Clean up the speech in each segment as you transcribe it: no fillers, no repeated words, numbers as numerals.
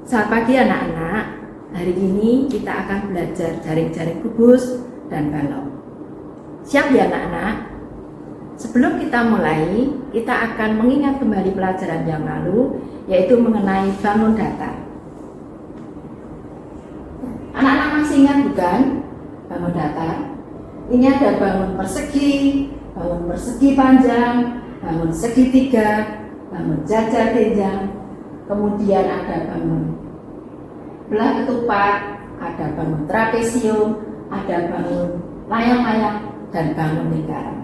Selamat pagi anak-anak. Hari ini kita akan belajar jaring-jaring kubus dan balok. Siap ya anak-anak? Sebelum kita mulai, kita akan mengingat kembali pelajaran yang lalu, yaitu mengenai bangun datar. Anak-anak masih ingat bukan? Bangun datar. Ini ada bangun persegi panjang, bangun segitiga, bangun jajar genjang, kemudian ada bangun belah ketupat, ada bangun trapesium, ada bangun layang-layang, dan bangun lingkaran.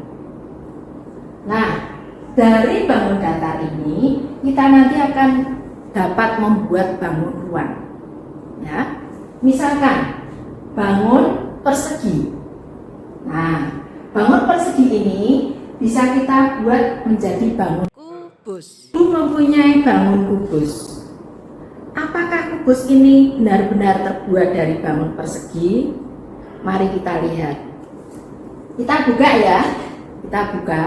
Nah, dari bangun datar ini kita nanti akan dapat membuat bangun ruang. Ya, misalkan bangun persegi. Nah, bangun persegi ini bisa kita buat menjadi bangun kubus. Mempunyai bangun kubus. Apakah kubus ini benar-benar terbuat dari bangun persegi? Mari kita lihat. Kita buka ya. Kita buka.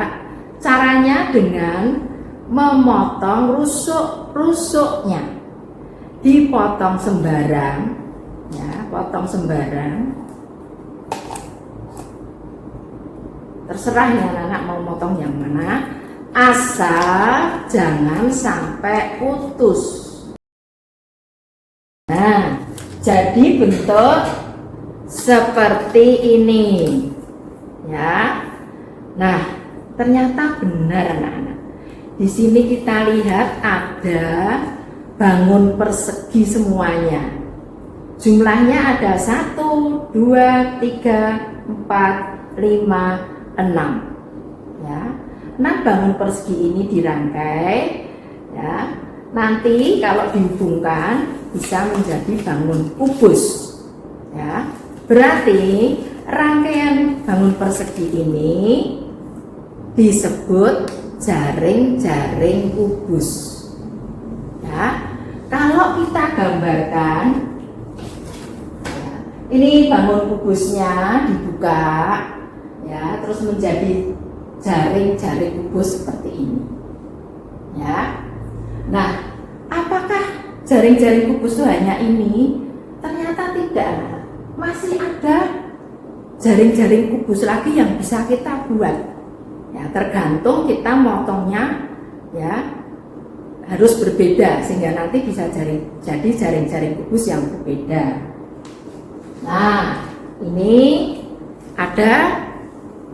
Caranya dengan memotong rusuk-rusuknya. Dipotong sembarang, ya, potong sembarang. Terserah ya anak-anak mau motong yang mana, asal jangan sampai putus. Nah, jadi bentuk seperti ini, ya. Nah, ternyata benar anak-anak. Di sini kita lihat ada bangun persegi semuanya. Jumlahnya ada 1, 2, 3, 4, 5, 6. Ya. 6 bangun persegi ini dirangkai, ya. Nanti kalau dihubungkan bisa menjadi bangun kubus. Ya. Berarti rangkaian bangun persegi ini disebut jaring-jaring kubus. Ya. Kalau kita gambarkan, ya, ini bangun kubusnya dibuka, ya, terus menjadi jaring-jaring kubus seperti ini. Ya. Nah, apakah jaring-jaring kubus itu hanya ini? Ternyata tidak. Masih ada jaring-jaring kubus lagi yang bisa kita buat. Ya, tergantung kita motongnya, ya, harus berbeda sehingga nanti bisa jadi jaring-jaring kubus yang berbeda. Nah, ini ada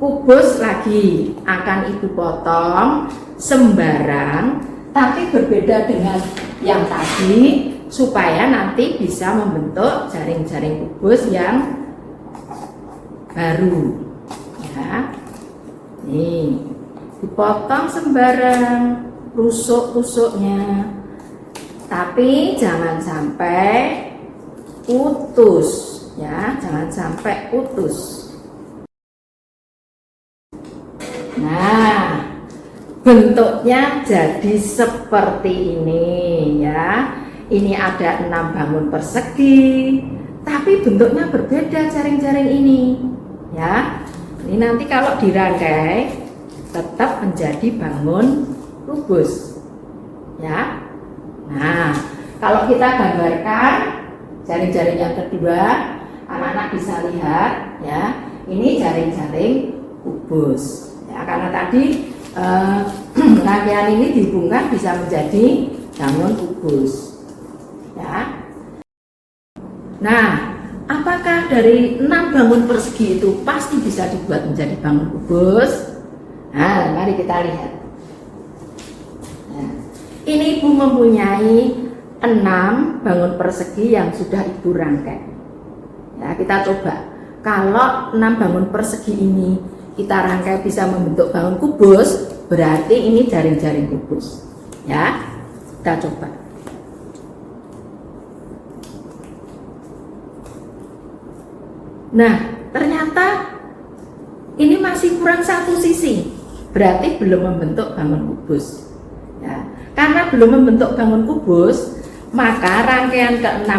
kubus lagi, akan ibu potong sembarang, tapi berbeda dengan yang tadi supaya nanti bisa membentuk jaring-jaring kubus yang baru. Ya, nih dipotong sembarang rusuk-rusuknya, tapi jangan sampai putus, ya, jangan sampai putus. Nah, bentuknya jadi seperti ini, ya. Ini ada 6 bangun persegi, tapi bentuknya berbeda jaring-jaring ini, ya. Ini nanti kalau dirangkai tetap menjadi bangun kubus, ya. Nah, kalau kita gambarkan jaring-jaring yang kedua, anak-anak bisa lihat, ya. Ini jaring-jaring kubus, ya, karena tadi rangkaian ini dihubungkan bisa menjadi bangun kubus, ya. Nah, apakah dari 6 bangun persegi itu pasti bisa dibuat menjadi bangun kubus? Nah, mari kita lihat. Nah, ini ibu mempunyai 6 bangun persegi yang sudah ibu rangkai. Ya, kita coba. Kalau 6 bangun persegi ini kita rangkai bisa membentuk bangun kubus, berarti ini jaring-jaring kubus. Ya, kita coba. Nah, ternyata ini masih kurang satu sisi, berarti belum membentuk bangun kubus. Ya, karena belum membentuk bangun kubus, maka rangkaian ke-6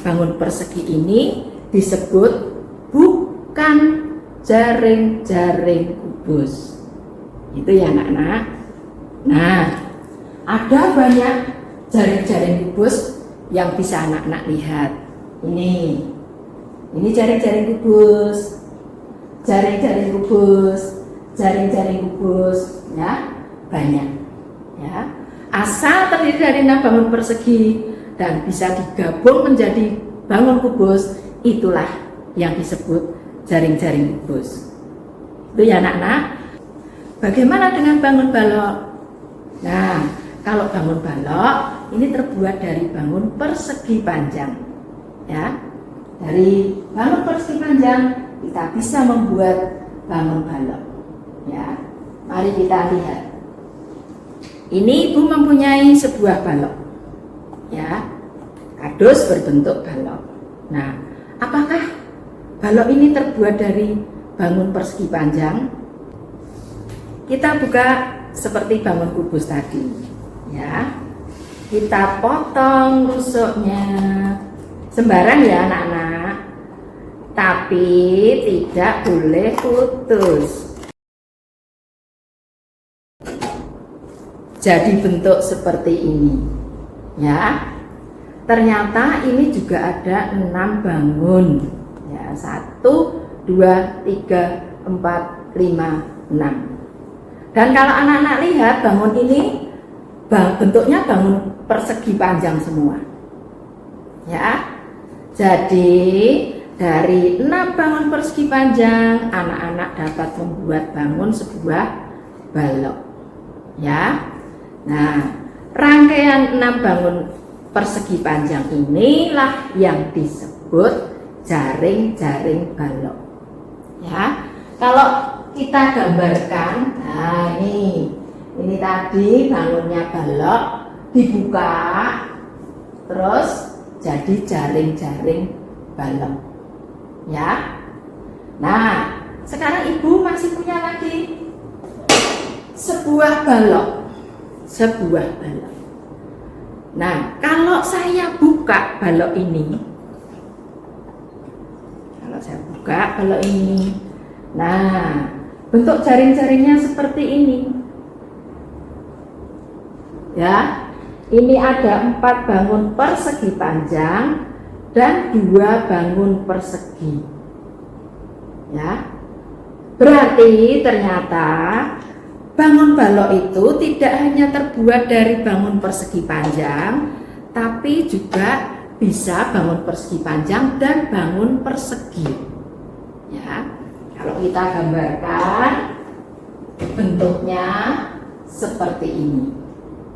bangun persegi ini disebut bukan jaring-jaring kubus. Itu ya anak-anak. Nah, ada banyak jaring-jaring kubus yang bisa anak-anak lihat. Ini jaring-jaring kubus, jaring-jaring kubus, jaring-jaring kubus, ya banyak. Ya, asal terdiri dari 6 bangun persegi dan bisa digabung menjadi bangun kubus, itulah yang disebut jaring-jaring kubus. Itu ya anak-anak. Bagaimana dengan bangun balok? Nah, kalau bangun balok ini terbuat dari bangun persegi panjang. Ya, dari bangun persegi panjang kita bisa membuat bangun balok. Ya, mari kita lihat. Ini ibu mempunyai sebuah balok. Ya, kardus berbentuk balok. Nah, apakah balok ini terbuat dari bangun persegi panjang? Kita buka seperti bangun kubus tadi, ya. Kita potong rusuknya, sembarang ya anak-anak, tapi tidak boleh putus. Jadi bentuk seperti ini, ya. Ternyata ini juga ada 6 bangun, ya. 1, 2, 3, 4, 5, 6. Dan kalau anak-anak lihat bangun ini bentuknya bangun persegi panjang semua. Ya. Jadi dari 6 bangun persegi panjang anak-anak dapat membuat bangun sebuah balok. Ya. Nah, rangkaian 6 bangun persegi panjang inilah yang disebut jaring-jaring balok. Ya. Kalau kita gambarkan, nah ini tadi bangunnya balok dibuka, terus jadi jaring-jaring balok, ya. Nah, sekarang ibu masih punya lagi sebuah balok, Nah, kalau saya buka balok ini, nah, bentuk jaring-jaringnya seperti ini. Ya, ini ada 4 bangun persegi panjang dan 2 bangun persegi. Ya, berarti ternyata bangun balok itu tidak hanya terbuat dari bangun persegi panjang, tapi juga bisa bangun persegi panjang dan bangun persegi. Ya. Kalau kita gambarkan bentuknya seperti ini.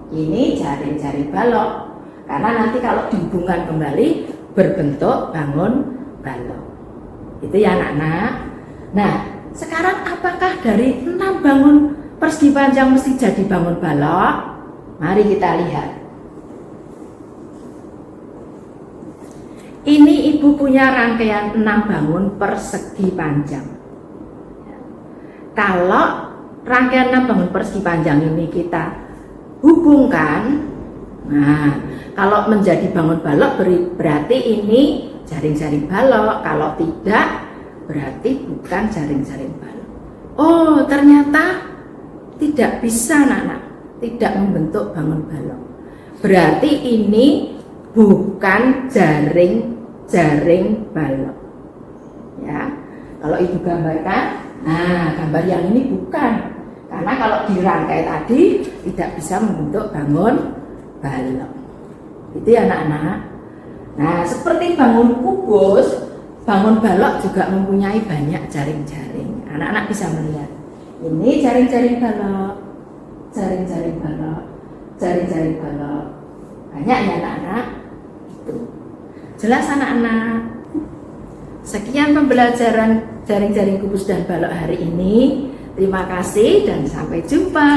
Ini jaring-jaring balok. Karena nanti kalau dihubungkan kembali berbentuk bangun balok. Itu ya anak-anak. Nah, sekarang apakah dari 6 bangun persegi panjang mesti jadi bangun balok? Mari kita lihat. Ini ibu punya rangkaian 6 bangun persegi panjang. Kalau rangkaian 6 bangun persegi panjang ini kita hubungkan, nah kalau menjadi bangun balok berarti ini jaring-jaring balok. Kalau tidak, berarti bukan jaring-jaring balok. Oh, ternyata tidak bisa anak-anak, tidak membentuk bangun balok. Berarti ini bukan jaring-jaring balok. Ya, kalau ibu gambarkan. Nah, gambar yang ini bukan, karena kalau dirangkai tadi tidak bisa membentuk bangun balok. Itu ya anak-anak. Nah, seperti bangun kubus, bangun balok juga mempunyai banyak jaring-jaring. Anak-anak bisa melihat. Ini jaring-jaring balok, jaring-jaring balok, jaring-jaring balok. Banyak ya anak-anak. Itu. Jelas anak-anak. Sekian pembelajaran jaring-jaring kubus dan balok hari ini. Terima kasih dan sampai jumpa.